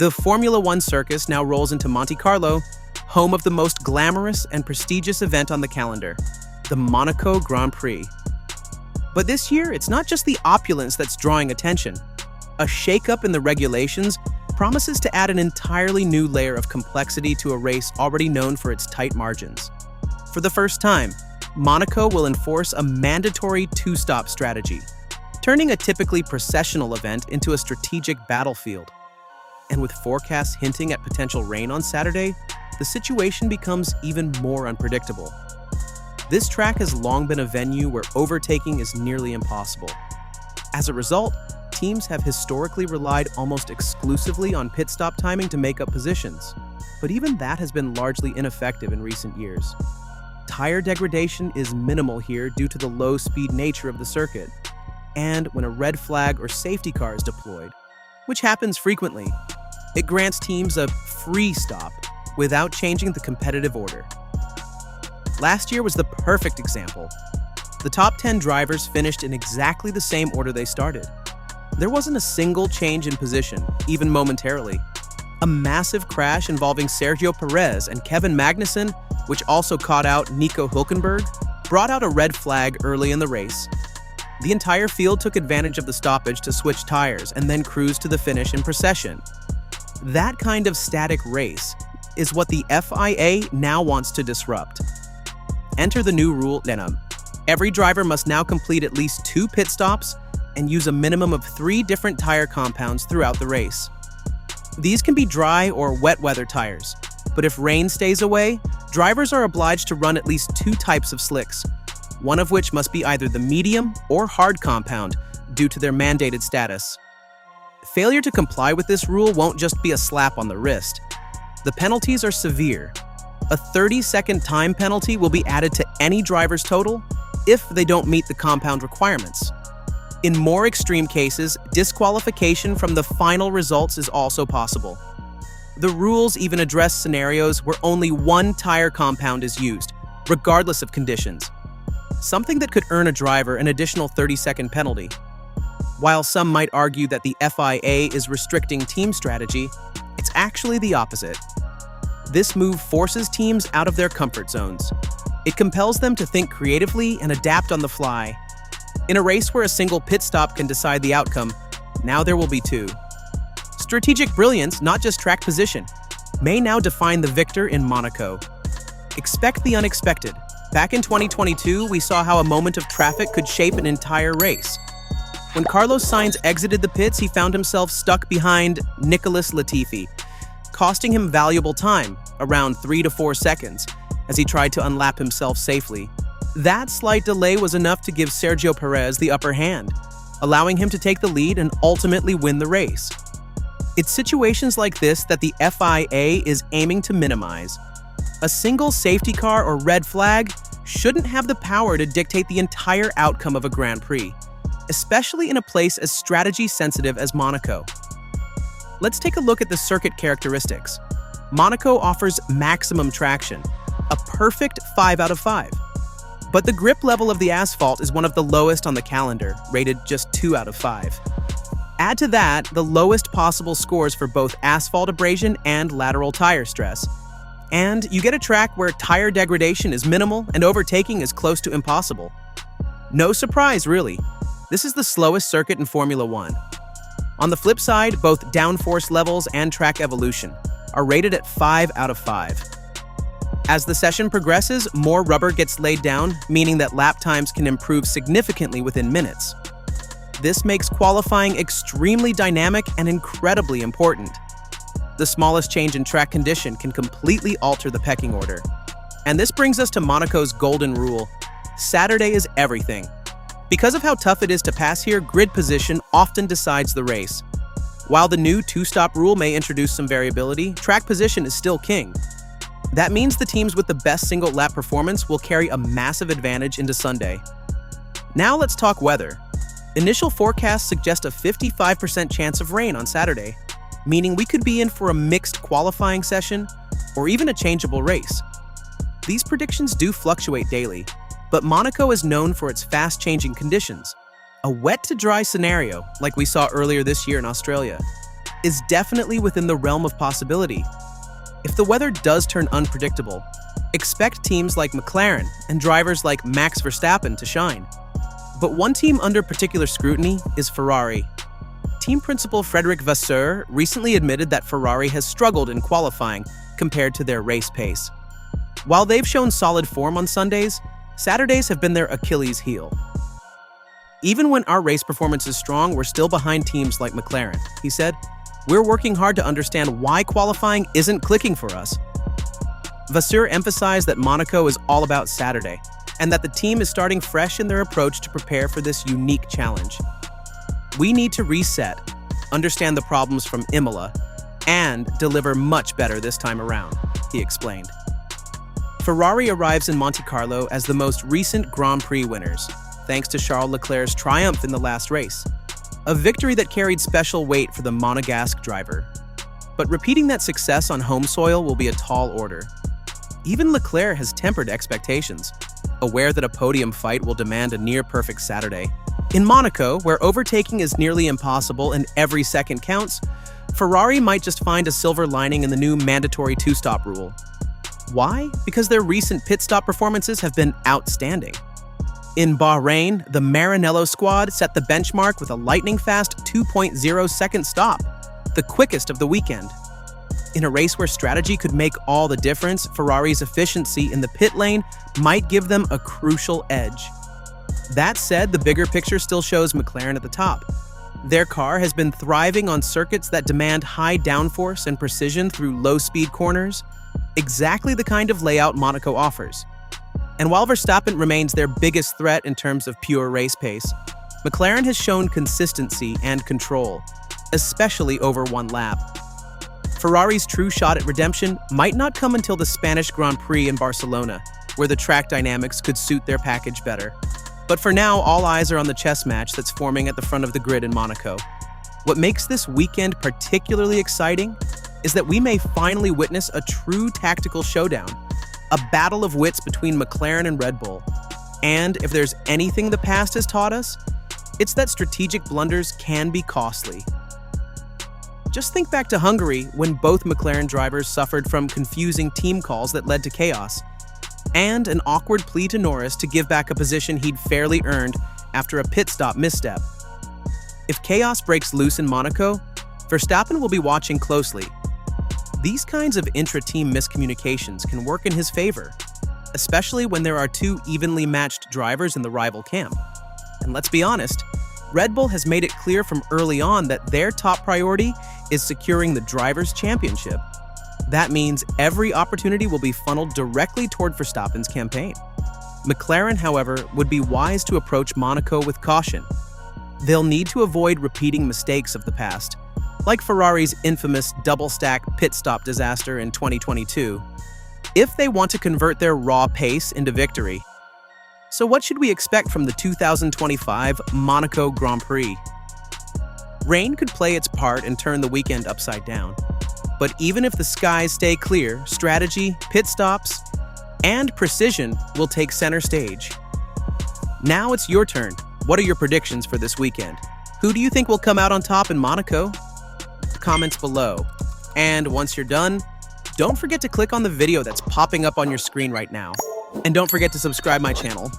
The Formula One circus now rolls into Monte Carlo, home of the most glamorous and prestigious event on the calendar, the Monaco Grand Prix. But this year, it's not just the opulence that's drawing attention. A shakeup in the regulations promises to add an entirely new layer of complexity to a race already known for its tight margins. For the first time, Monaco will enforce a mandatory two-stop strategy, turning a typically processional event into a strategic battlefield. And with forecasts hinting at potential rain on Saturday, the situation becomes even more unpredictable. This track has long been a venue where overtaking is nearly impossible. As a result, teams have historically relied almost exclusively on pit stop timing to make up positions, but even that has been largely ineffective in recent years. Tire degradation is minimal here due to the low-speed nature of the circuit, and when a red flag or safety car is deployed, which happens frequently, it grants teams a free stop without changing the competitive order. Last year was the perfect example. The top 10 drivers finished in exactly the same order they started. There wasn't a single change in position, even momentarily. A massive crash involving Sergio Perez and Kevin Magnussen, which also caught out Nico Hülkenberg, brought out a red flag early in the race. The entire field took advantage of the stoppage to switch tires and then cruise to the finish in procession. That kind of static race is what the FIA now wants to disrupt. Enter the new rule, every driver must now complete at least 2 pit stops and use a minimum of 3 different tire compounds throughout the race. These can be dry or wet weather tires, but if rain stays away, drivers are obliged to run at least 2 types of slicks, one of which must be either the medium or hard compound due to their mandated status. Failure to comply with this rule won't just be a slap on the wrist. The penalties are severe. A 30-second time penalty will be added to any driver's total if they don't meet the compound requirements. In more extreme cases, disqualification from the final results is also possible. The rules even address scenarios where only 1 tire compound is used, regardless of conditions, something that could earn a driver an additional 30-second penalty. While some might argue that the FIA is restricting team strategy, it's actually the opposite. This move forces teams out of their comfort zones. It compels them to think creatively and adapt on the fly. In a race where a single pit stop can decide the outcome, now there will be 2. Strategic brilliance, not just track position, may now define the victor in Monaco. Expect the unexpected. Back in 2022, we saw how a moment of traffic could shape an entire race. When Carlos Sainz exited the pits, he found himself stuck behind Nicholas Latifi, costing him valuable time, around 3 to 4 seconds, as he tried to unlap himself safely. That slight delay was enough to give Sergio Perez the upper hand, allowing him to take the lead and ultimately win the race. It's situations like this that the FIA is aiming to minimize. A single safety car or red flag shouldn't have the power to dictate the entire outcome of a Grand Prix, especially in a place as strategy-sensitive as Monaco. Let's take a look at the circuit characteristics. Monaco offers maximum traction, a perfect 5 out of 5. But the grip level of the asphalt is one of the lowest on the calendar, rated just 2 out of 5. Add to that the lowest possible scores for both asphalt abrasion and lateral tire stress, and you get a track where tire degradation is minimal and overtaking is close to impossible. No surprise, really. This is the slowest circuit in Formula One. On the flip side, both downforce levels and track evolution are rated at 5 out of 5. As the session progresses, more rubber gets laid down, meaning that lap times can improve significantly within minutes. This makes qualifying extremely dynamic and incredibly important. The smallest change in track condition can completely alter the pecking order. And this brings us to Monaco's golden rule: Saturday is everything. Because of how tough it is to pass here, grid position often decides the race. While the new 2-stop rule may introduce some variability, track position is still king. That means the teams with the best single lap performance will carry a massive advantage into Sunday. Now let's talk weather. Initial forecasts suggest a 55% chance of rain on Saturday, meaning we could be in for a mixed qualifying session or even a changeable race. These predictions do fluctuate daily, but Monaco is known for its fast-changing conditions. A wet-to-dry scenario, like we saw earlier this year in Australia. is definitely within the realm of possibility. If the weather does turn unpredictable, expect teams like McLaren and drivers like Max Verstappen to shine. But one team under particular scrutiny is Ferrari. Team principal Frederic Vasseur recently admitted that Ferrari has struggled in qualifying compared to their race pace. While they've shown solid form on Sundays, Saturdays have been their Achilles heel. "Even when our race performance is strong, we're still behind teams like McLaren," he said. "We're working hard to understand why qualifying isn't clicking for us." Vasseur emphasized that Monaco is all about Saturday, and that the team is starting fresh in their approach to prepare for this unique challenge. "We need to reset, understand the problems from Imola, and deliver much better this time around," he explained. Ferrari arrives in Monte Carlo as the most recent Grand Prix winners, thanks to Charles Leclerc's triumph in the last race, a victory that carried special weight for the Monegasque driver. But repeating that success on home soil will be a tall order. Even Leclerc has tempered expectations, aware that a podium fight will demand a near-perfect Saturday. In Monaco, where overtaking is nearly impossible and every second counts, Ferrari might just find a silver lining in the new mandatory two-stop rule. Why? Because their recent pit stop performances have been outstanding. In Bahrain, the Maranello squad set the benchmark with a lightning-fast 2.0-second stop, the quickest of the weekend. In a race where strategy could make all the difference, Ferrari's efficiency in the pit lane might give them a crucial edge. That said, the bigger picture still shows McLaren at the top. Their car has been thriving on circuits that demand high downforce and precision through low-speed corners, exactly the kind of layout Monaco offers. And while Verstappen remains their biggest threat in terms of pure race pace, McLaren has shown consistency and control, especially over one lap. Ferrari's true shot at redemption might not come until the Spanish Grand Prix in Barcelona, where the track dynamics could suit their package better. But for now, all eyes are on the chess match that's forming at the front of the grid in Monaco. What makes this weekend particularly exciting is that we may finally witness a true tactical showdown, a battle of wits between McLaren and Red Bull. And if there's anything the past has taught us, it's that strategic blunders can be costly. Just think back to Hungary, when both McLaren drivers suffered from confusing team calls that led to chaos, and an awkward plea to Norris to give back a position he'd fairly earned after a pit stop misstep. If chaos breaks loose in Monaco, Verstappen will be watching closely. These kinds of intra-team miscommunications can work in his favor, especially when there are two evenly matched drivers in the rival camp. And let's be honest, Red Bull has made it clear from early on that their top priority is securing the Drivers' Championship. That means every opportunity will be funneled directly toward Verstappen's campaign. McLaren, however, would be wise to approach Monaco with caution. They'll need to avoid repeating mistakes of the past, like Ferrari's infamous double-stack pit stop disaster in 2022, if they want to convert their raw pace into victory. So what should we expect from the 2025 Monaco Grand Prix? Rain could play its part and turn the weekend upside down. But even if the skies stay clear, strategy, pit stops, and precision will take center stage. Now it's your turn. What are your predictions for this weekend? Who do you think will come out on top in Monaco? Comments below. And once you're done, don't forget to click on the video that's popping up on your screen right now. And don't forget to subscribe my channel.